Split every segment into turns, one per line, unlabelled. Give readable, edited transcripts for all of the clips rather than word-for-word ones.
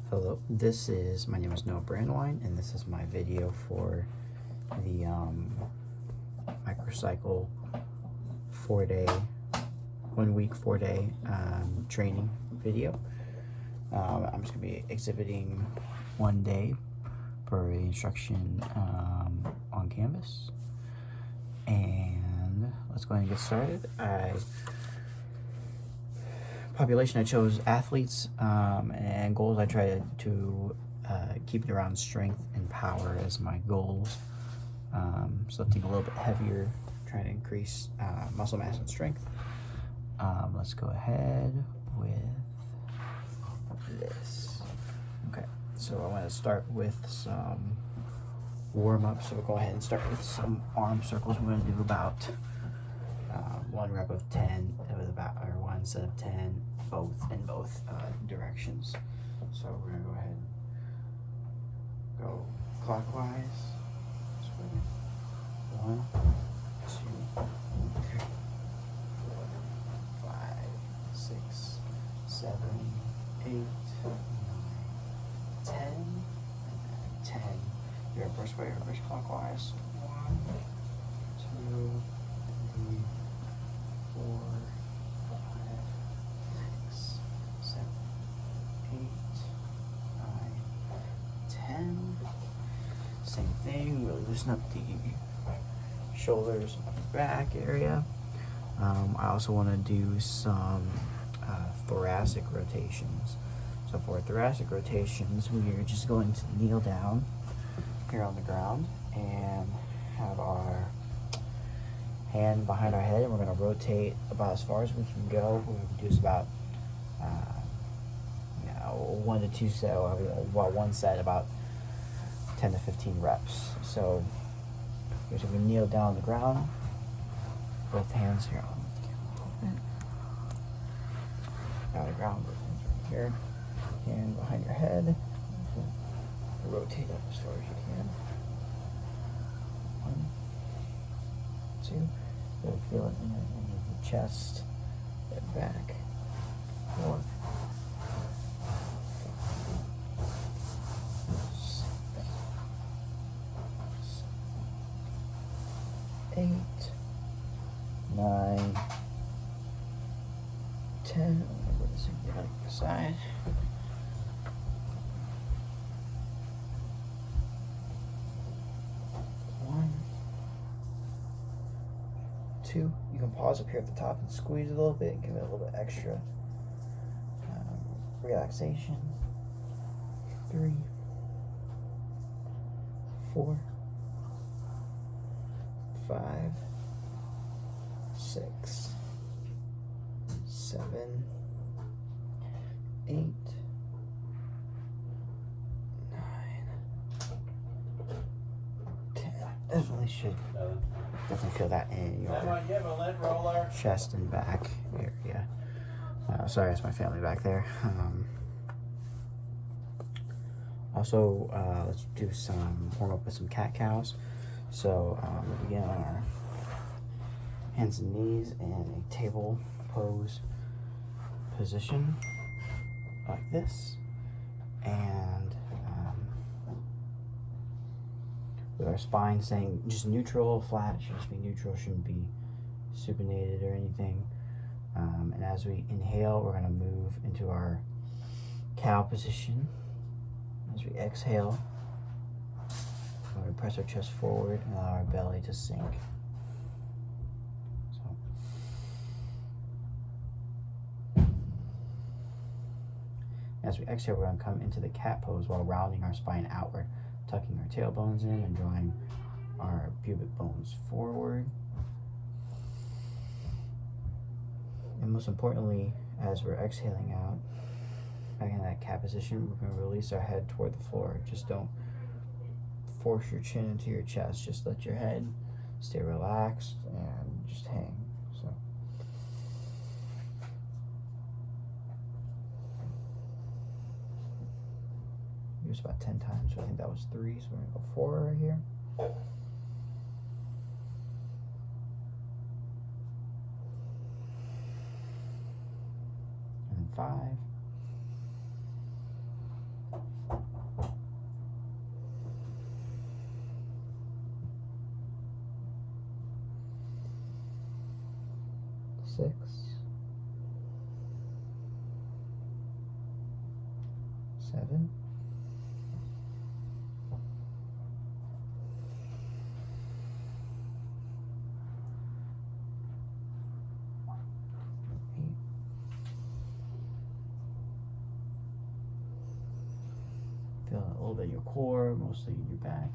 Hello, my name is Noah Brandwine, and this is my video for the MICROCYCLE 1 week, 4-day training video. I'm just going to be exhibiting 1 day per instruction on Canvas. And let's go ahead and get started. Population, I chose athletes, and goals I try to keep it around strength and power as my goals. So lifting a little bit heavier, trying to increase muscle mass and strength. Let's go ahead with this. Okay, so I want to start with some warm-up. So we'll go ahead and start with some arm circles. We're going to do about 1 rep of 10 with or 1 set of 10, in both directions. So we're gonna go ahead and go clockwise. 1, 2, 3, 4, 5, 6, 7, 8, 9, 10, and then 10. Your reverse way, reverse clockwise. 1, 2, 3, 4, 5, 6, 7, 8, 9, 10. Same thing, really loosen up the shoulders, back area. I also want to do some thoracic rotations. So for thoracic rotations, we are just going to kneel down here on the ground and have our hand behind our head, and we're going to rotate about as far as we can go. We're going to do about 1 to 2 sets, well, 1 set about 10 to 15 reps. So here's when we kneel down on the ground, both hands here on the ground, both hands right here, hand behind your head, rotate up as far as you can. 1, 2, you'll feel it in the chest, and back. 4, 8, 9, 10. Remember this again on the side. 1, 2. You can pause up here at the top and squeeze a little bit and give it a little bit extra relaxation. 3, 4, 5, 6, 7, 8, 9, 10. Definitely feel that in your chest and back area. Sorry, that's my family back there. Also, let's do some warm up with some cat-cows. So we'll begin on our hands and knees in a table pose position like this, and with our spine staying just neutral, flat. Should just be neutral, shouldn't be supinated or anything. And as we inhale, we're going to move into our cow position. As we exhale, we're going to press our chest forward and allow our belly to sink. So, as we exhale, we're going to come into the cat pose while rounding our spine outward, tucking our tailbones in and drawing our pubic bones forward. And most importantly, as we're exhaling out, back in that cat position, we're going to release our head toward the floor. Just don't force your chin into your chest. Just let your head stay relaxed and just hang. So use about 10 times. So I think that was 3. So we're going to go 4 right here. And then 5. 6, 7, 8, feel a little bit in your core, mostly in your back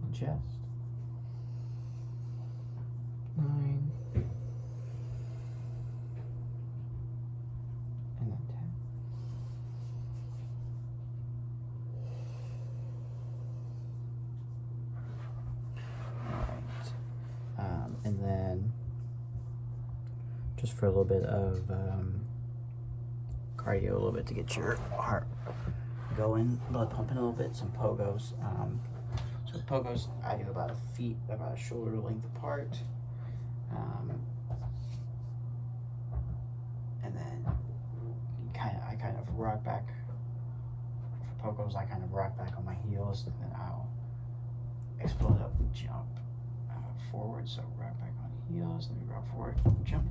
and chest. 9, and then 10. Alright. And then just for a little bit of cardio, a little bit to get your heart going, blood pumping a little bit, some pogos. So pogos, I do about a shoulder length apart. And then I kind of rock back. For pogos, I kind of rock back on my heels, and then I'll explode up and jump forward. So rock back on heels, then we rock forward, jump.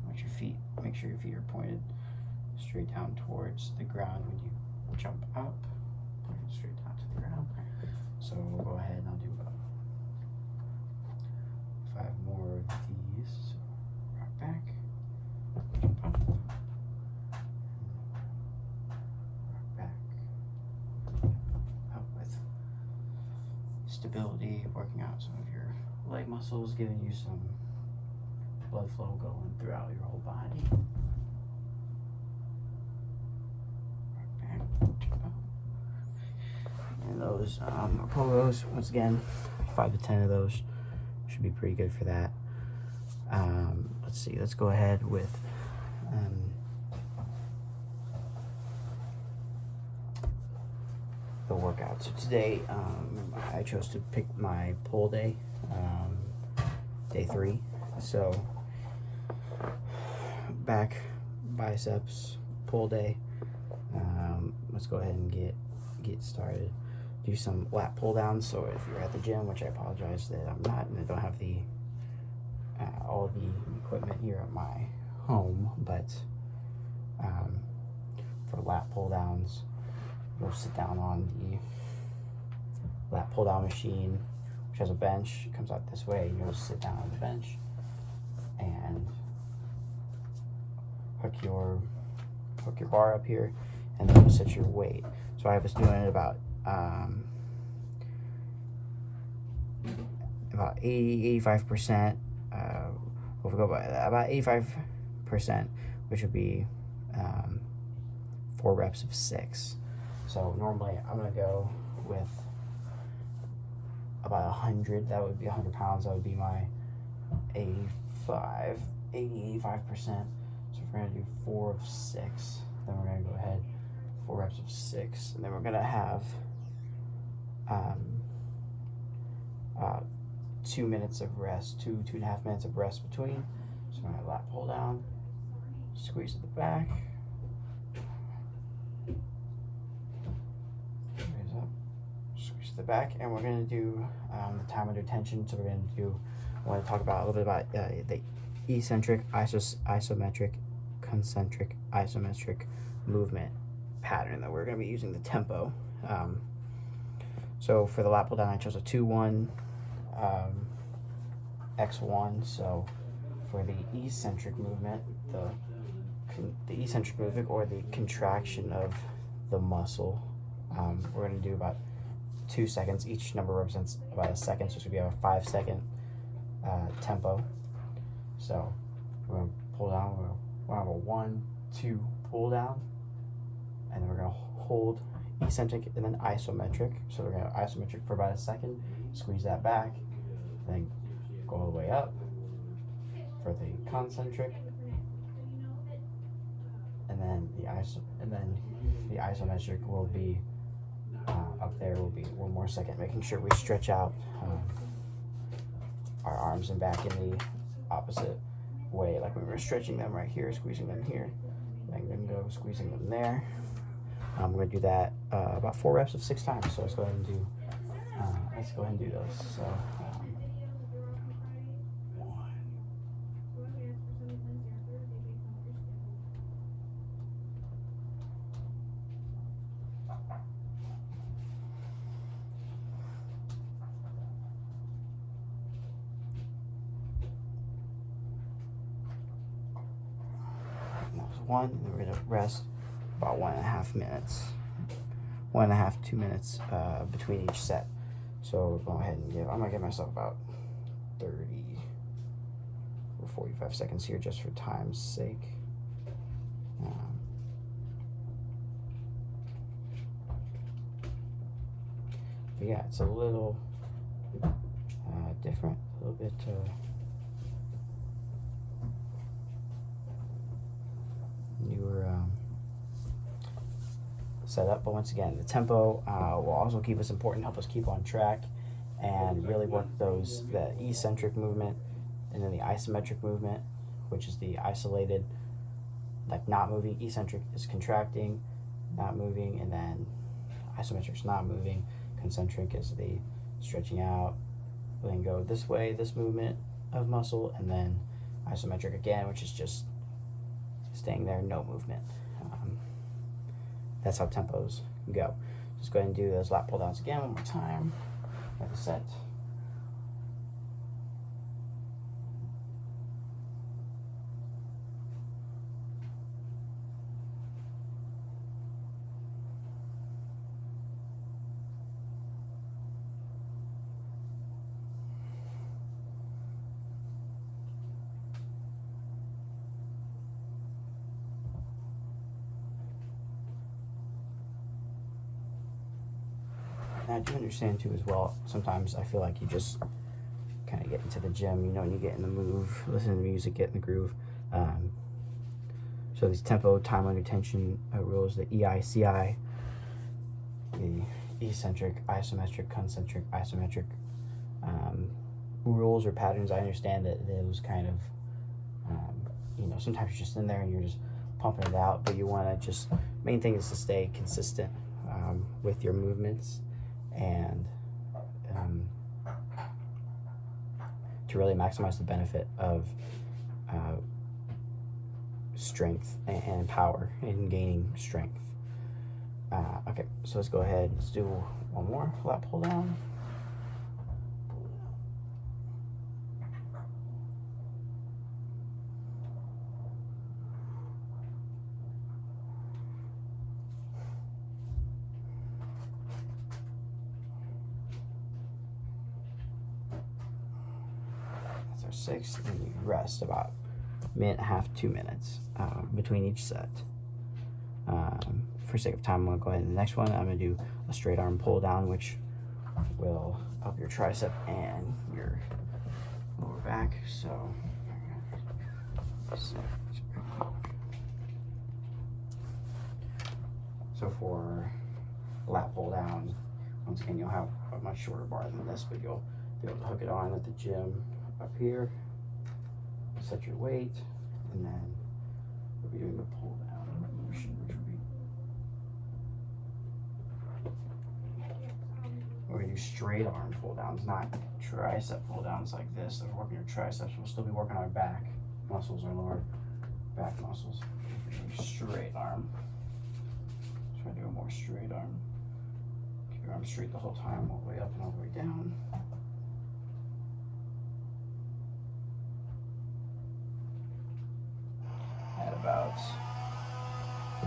And your feet, make sure your feet are pointed straight down towards the ground when you jump up, pointed straight down to the ground. So we'll go ahead and I'll do about 5 more of these. So rock back, jump up, rock back. Help with stability, working out some of your leg muscles, giving you some blood flow going throughout your whole body. Rock back, jump up. And those pogos, once again, 5 to 10 of those should be pretty good for that. Let's see, let's go ahead with the workout. So today, I chose to pick my pull day, day 3. So back, biceps, pull day. Let's go ahead and get started. Do some lat pull downs. So if you're at the gym, which I apologize that I'm not, and I don't have the all the equipment here at my home, but for lat pull downs, you'll sit down on the lat pull down machine, which has a bench. It comes out this way, and you'll just sit down on the bench and hook your bar up here, and then you'll set your weight. So I was doing it about 85%. We'll go by about 85%, which would be 4 reps of 6. So normally I'm gonna go with about 100. That would be 100 pounds. That would be my 85%. So if we're gonna do 4 of 6, then we're gonna go ahead 4 reps of 6, and then we're gonna have 2 minutes of rest, 2.5 minutes of rest between. So I'm gonna lat pull down, squeeze at the back, raise up, squeeze at the back, and we're gonna do the time under tension. So we're gonna do, I want to talk about a little bit about the eccentric, isometric, concentric, isometric movement pattern that we're going to be using, the tempo. So for the lat pull down, I chose a 2-1 X1. So for the eccentric movement, the eccentric movement, or the contraction of the muscle, we're going to do about 2 seconds. Each number represents about a second, so it's going to be a 5-second tempo. So we're going to pull down, we're going to have a 1-2 pull down, and then we're going to hold eccentric and then isometric. So we're going to isometric for about a second, squeeze that back, then go all the way up for the concentric, and then the isometric will be up there. Will be 1 more second, making sure we stretch out our arms and back in the opposite way, like we were stretching them right here, squeezing them here, then gonna go squeezing them there. I'm gonna do that about 4 reps of 6 times. So let's go ahead and do those. So 1, 1, and then we're gonna rest about 1.5 minutes. 1.5 to 2 minutes between each set. So go ahead and I'm gonna give myself about 30 or 45 seconds here just for time's sake. But yeah, it's a little different, a little bit newer setup. But once again, the tempo will also keep us important, help us keep on track, and really work the eccentric movement and then the isometric movement, which is the isolated, like not moving. Eccentric is contracting, not moving, and then isometric is not moving. Concentric is the stretching out, then go this way, this movement of muscle, and then isometric again, which is just staying there, no movement. That's how tempos go. Just go ahead and do those lat pull downs again one more time. Like I said. And I do understand too as well, sometimes I feel like you just kind of get into the gym, and you get in the move, listen to the music, get in the groove. So these tempo, time under tension rules, the EICI, the eccentric, isometric, concentric, isometric rules or patterns, I understand that those kind of, sometimes you're just in there and you're just pumping it out, but you want to just, main thing is to stay consistent with your movements, and to really maximize the benefit of strength and power and gaining strength. Okay, so let's go ahead, let's do one more lat pull down. That's our 6th, and you rest about 1.5 to 2 minutes between each set. For sake of time, I'm going to go ahead and the next one, I'm going to do a straight arm pull down, which will help your tricep and your lower back. So for lat pull down, once again, you'll have a much shorter bar than this, but you'll be able to hook it on at the gym up here, set your weight, and then we'll be doing the pull down motion, which would be, we're going to do straight arm pull downs, not tricep pull downs like this. So if we're working your triceps, we'll still be working our back muscles, our lower back muscles. Straight arm. Try to do a more straight arm. Keep your arm straight the whole time, all the way up and all the way down.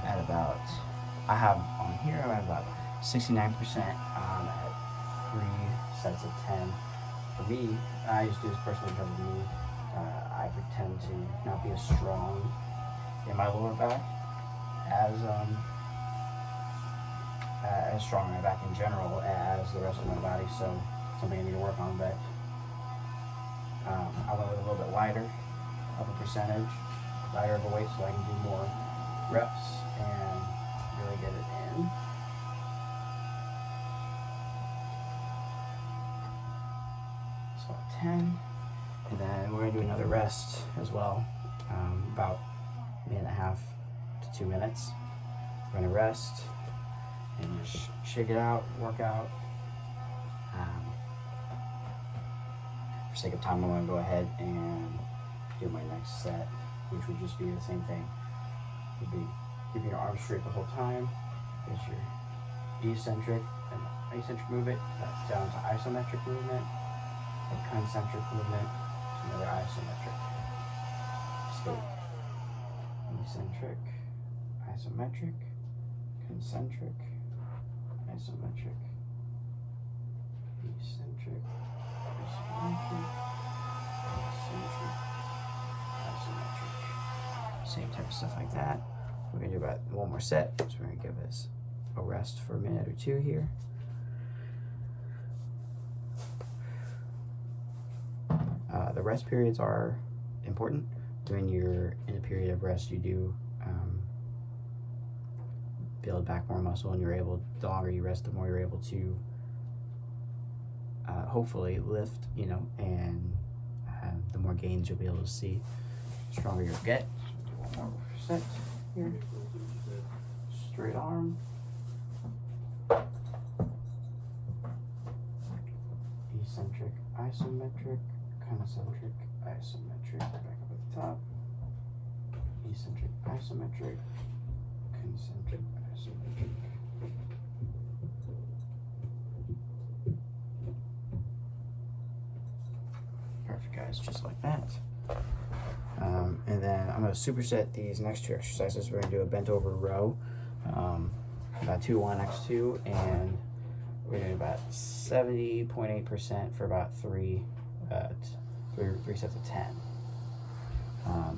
At about, I have on here, I'm at about 69% at 3 sets of 10. For me, I used to do this personally because of me. I pretend to not be as strong in my lower back as strong in my back in general as the rest of my body, so something I need to work on. But I went with a little bit lighter of a percentage, lighter of a weight, so I can do more reps and really get it in. So 10, and then we're gonna do another rest as well, about 1.5 to 2 minutes. We're gonna rest and just shake it out, work out. For sake of time, I'm gonna go ahead and do my next set, which would just be the same thing. You'd be keeping your arms straight the whole time. There's your eccentric and eccentric movement, down to isometric movement, and concentric movement, to another isometric state. And eccentric, isometric, concentric, isometric, eccentric, isometric, eccentric, isometric. Same type of stuff like that. We're gonna do about one more set, so we're gonna give this a rest for a minute or two here. The rest periods are important. When you're in a period of rest, you do build back more muscle, and the longer you rest, the more you're able to hopefully lift, and the more gains you'll be able to see, the stronger you'll get. Do one more set here. Straight arm. Eccentric, isometric, concentric, isometric, back up at the top. Eccentric, isometric, concentric, isometric. Perfect, guys, just like that. And then I'm going to superset these next two exercises. We're going to do a bent over row, about 2-1 x2, and we're going to do about 70.8% for about three sets of 10.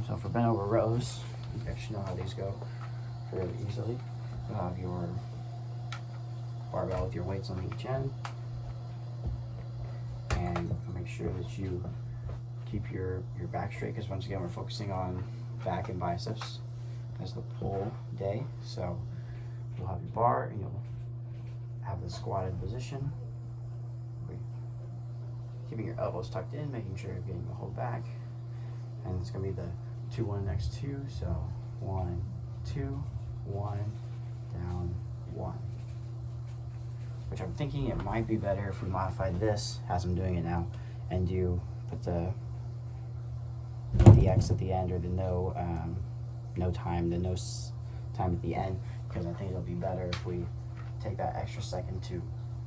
So for bent over rows, you actually know how these go fairly easily. You'll have your barbell with your weights on each end, and make sure that you keep your back straight, because once again we're focusing on back and biceps as the pull day. So you'll have your bar and you'll have the squatted position, keeping your elbows tucked in, making sure you're getting the whole back. And it's going to be the 2-1 x2. So 1, 2, 1, down, 1. Which I'm thinking it might be better if we modify this as I'm doing it now, and put the X at the end, or the no time at the end, because I think it'll be better if we take that extra second to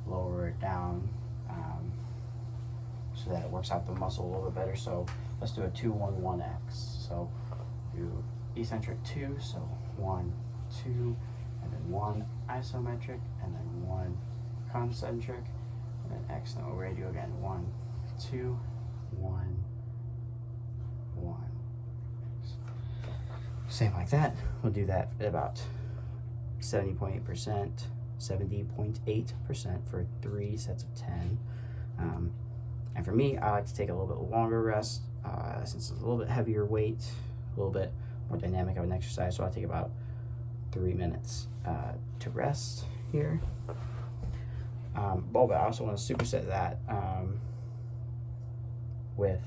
lower it down, so that it works out the muscle a little bit better. So let's do a 2-1-1-X. So do eccentric 2, so 1, 2, and then 1 isometric, and then 1 concentric, and then X. Now we're ready to do again. 1, 2, 1, 1. Same like that. We'll do that at about 70.8% for 3 sets of 10. And for me, I like to take a little bit longer rest, since it's a little bit heavier weight, a little bit more dynamic of an exercise. So I take about 3 minutes to rest here. But I also want to superset that with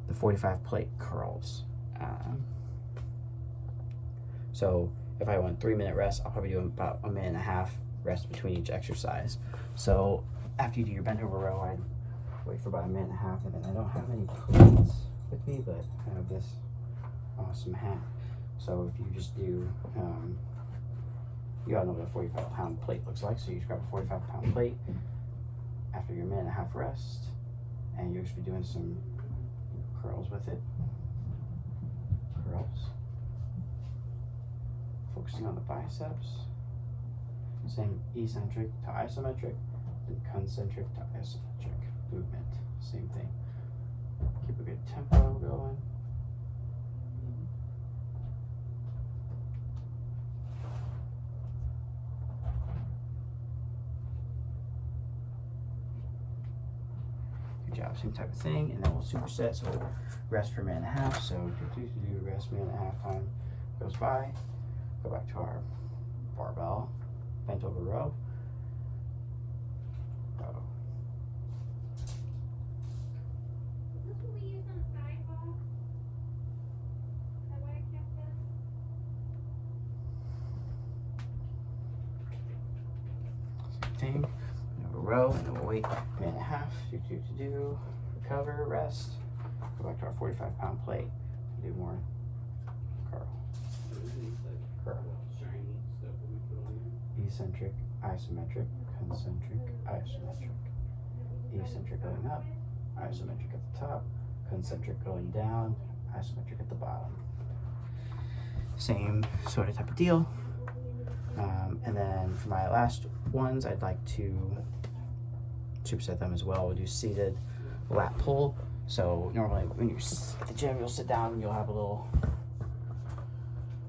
the 45 plate curls. So if I want 3-minute rest, I'll probably do about 1.5 minutes rest between each exercise. So after you do your bent over row, I'd wait for about 1.5 minutes, and then I don't have any plates with me, but I have this awesome hat. So if you just do, you all know what a 45-pound plate looks like. So you just grab a 45-pound plate after your 1.5 minute rest, and you'll just be doing some curls with it. Curls. Focusing on the biceps. Same eccentric to isometric, and concentric to isometric movement. Same thing. Keep a good tempo going. Good job. Same type of thing, and then we'll superset. So we'll rest for 1.5 minutes. So do rest 1.5 minutes. Time goes by. Go back to our barbell bent over row.
Is this what we use on the sidewalk? Is that why I kept this?
Same thing. Bent over row, and then we'll wait 1.5 minutes. Recover, rest. Go back to our 45-pound plate. Do more curl. Curl. Eccentric, isometric, concentric, isometric. Eccentric going up, isometric at the top, concentric going down, isometric at the bottom. same sort of type of deal. And then for my last ones, I'd like to superset them as well. We'll do seated lat pull. So normally when you're at the gym, you'll sit down and you'll have a little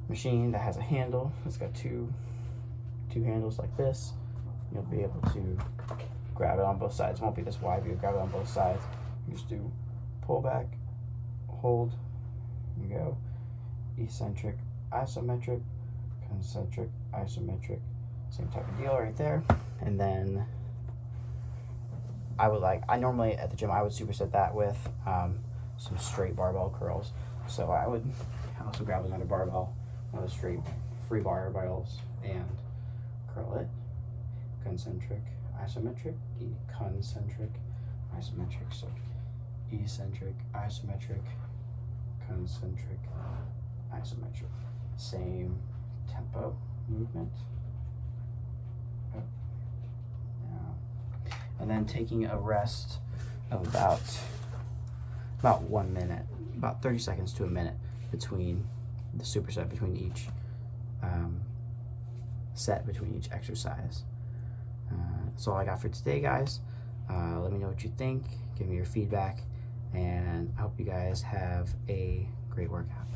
machine that has a handle. It's got two handles like this. You'll be able to grab it on both sides. It won't be this wide, but you grab it on both sides. You just do pull back, hold, you go eccentric, isometric, concentric, isometric, same type of deal right there. And then I normally at the gym I would superset that with some straight barbell curls. So I would also grab another barbell, another straight free barbells, and curl it. Concentric, isometric, concentric, isometric. So eccentric, isometric, concentric, isometric. Same tempo movement. Up, down. And then taking a rest of about 1 minute, about 30 seconds to a minute between the superset, between each set, between each exercise. That's all I got for today, guys. Let me know what you think. Give me your feedback, and I hope you guys have a great workout.